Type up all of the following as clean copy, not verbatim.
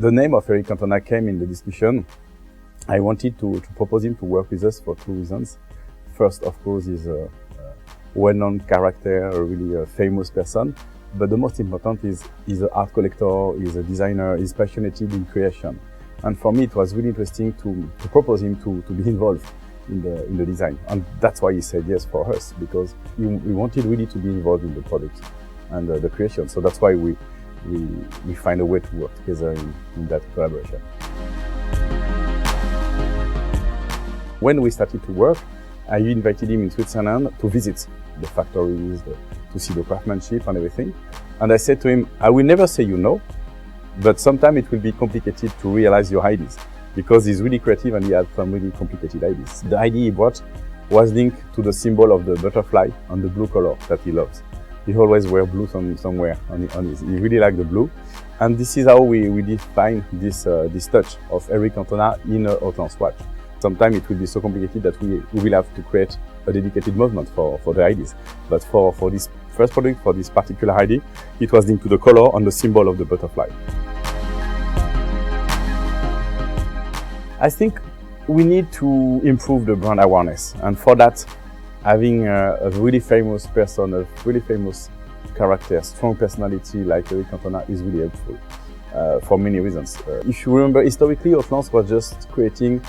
the name of Eric Cantona came in the discussion. I wanted to propose him to work with us for two reasons. First, of course, he's a well-known character, a really famous person. But the most important is he's an art collector, he's a designer, he's passionate in creation. And for me, it was really interesting to propose him to be involved in the design. And that's why he said yes for us, because we wanted really to be involved in the product and the creation. So that's why we find a way to work together in that collaboration. When we started to work, I invited him in Switzerland to visit the factories, to see the craftsmanship and everything. And I said to him, I will never say you no, but sometimes it will be complicated to realize your ideas, because he's really creative and he had some really complicated ideas. The idea he brought was linked to the symbol of the butterfly and the blue color that he loves. He always wears blue somewhere on his. He really likes the blue. And this is how we define this touch of Eric Cantona in a Haute Lance watch. Sometimes it will be so complicated that we will have to create a dedicated movement for the ideas. But for this first product, for this particular idea, it was linked to the color and the symbol of the butterfly. I think we need to improve the brand awareness. And for that, having a really famous person, a really famous character, strong personality like Eric Cantona is really helpful for many reasons. If you remember, historically, Haute Lance was just creating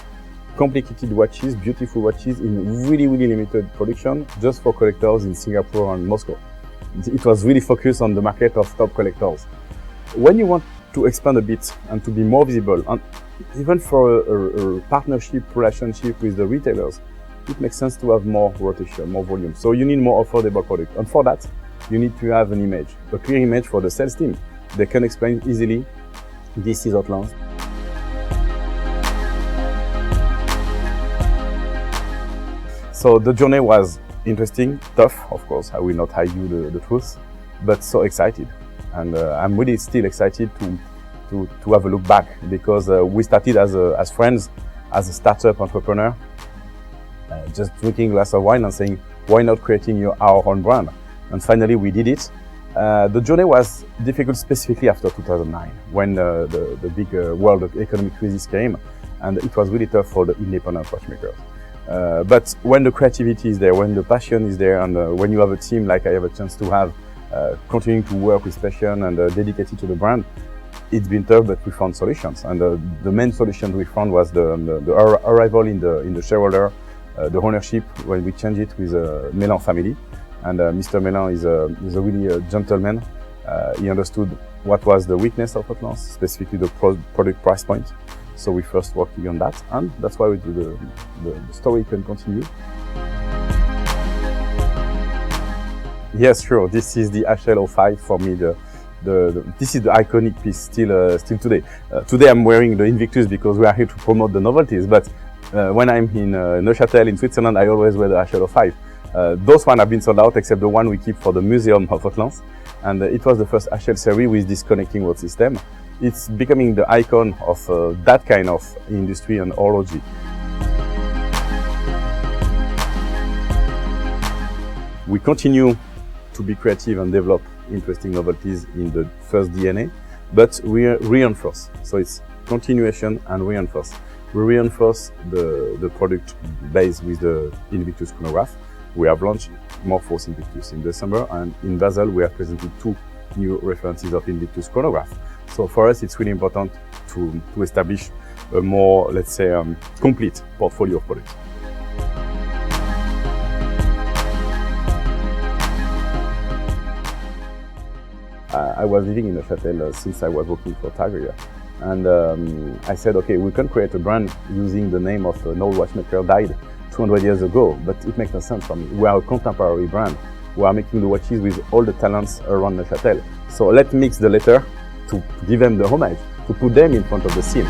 complicated watches, beautiful watches in really, really limited production, just for collectors in Singapore and Moscow. It was really focused on the market of top collectors. When you want to expand a bit and to be more visible, and even for a partnership relationship with the retailers, it makes sense to have more rotation, more volume. So you need more affordable product. And for that, you need to have an image, a clear image for the sales team. They can explain easily, this is Haute Lance. So the journey was interesting, tough, of course. I will not hide you the truth, but so excited. And I'm really still excited to have a look back, because we started as friends, as a startup entrepreneur, just drinking a glass of wine and saying, why not creating our own brand? And finally we did it. The journey was difficult, specifically after 2009, when the big world economic crisis came, and it was really tough for the independent watchmakers. But when the creativity is there, when the passion is there, and when you have a team like I have a chance to have, continuing to work with passion and dedicated to the brand, it's been tough, but we found solutions. And the main solution we found was the arrival in the shareholder, the ownership, when we changed it with the Meylan family. And Mr. Meylan is a really gentleman. He understood what was the weakness of Haute Lance, specifically the product price point. So we first working on that, and that's why we do the story can continue. Yes, sure. This is the HL05 for me. This is the iconic piece still today. Today I'm wearing the Invictus because we are here to promote the novelties. But when I'm in Neuchâtel in Switzerland, I always wear the HL05. Those ones have been sold out, except the one we keep for the museum of Haute Lance. And it was the first HL series with this connecting rod system. It's becoming the icon of that kind of industry and horology. We continue to be creative and develop interesting novelties in the first DNA, but we reinforce. So it's continuation and reinforce. We reinforce the product base with the Invictus chronograph. We have launched Morphos Invictus in December, and in Basel we have presented 2 new references of Invictus chronograph. So for us, it's really important to establish a more, let's say, complete portfolio of products. I was living in Neuchâtel since I was working for Tagria. And I said, okay, we can create a brand using the name of an old watchmaker died 200 years ago, but it makes no sense for me. We are a contemporary brand. We are making the watches with all the talents around Neuchâtel. So let's mix the letter to give them the homage, to put them in front of the scene.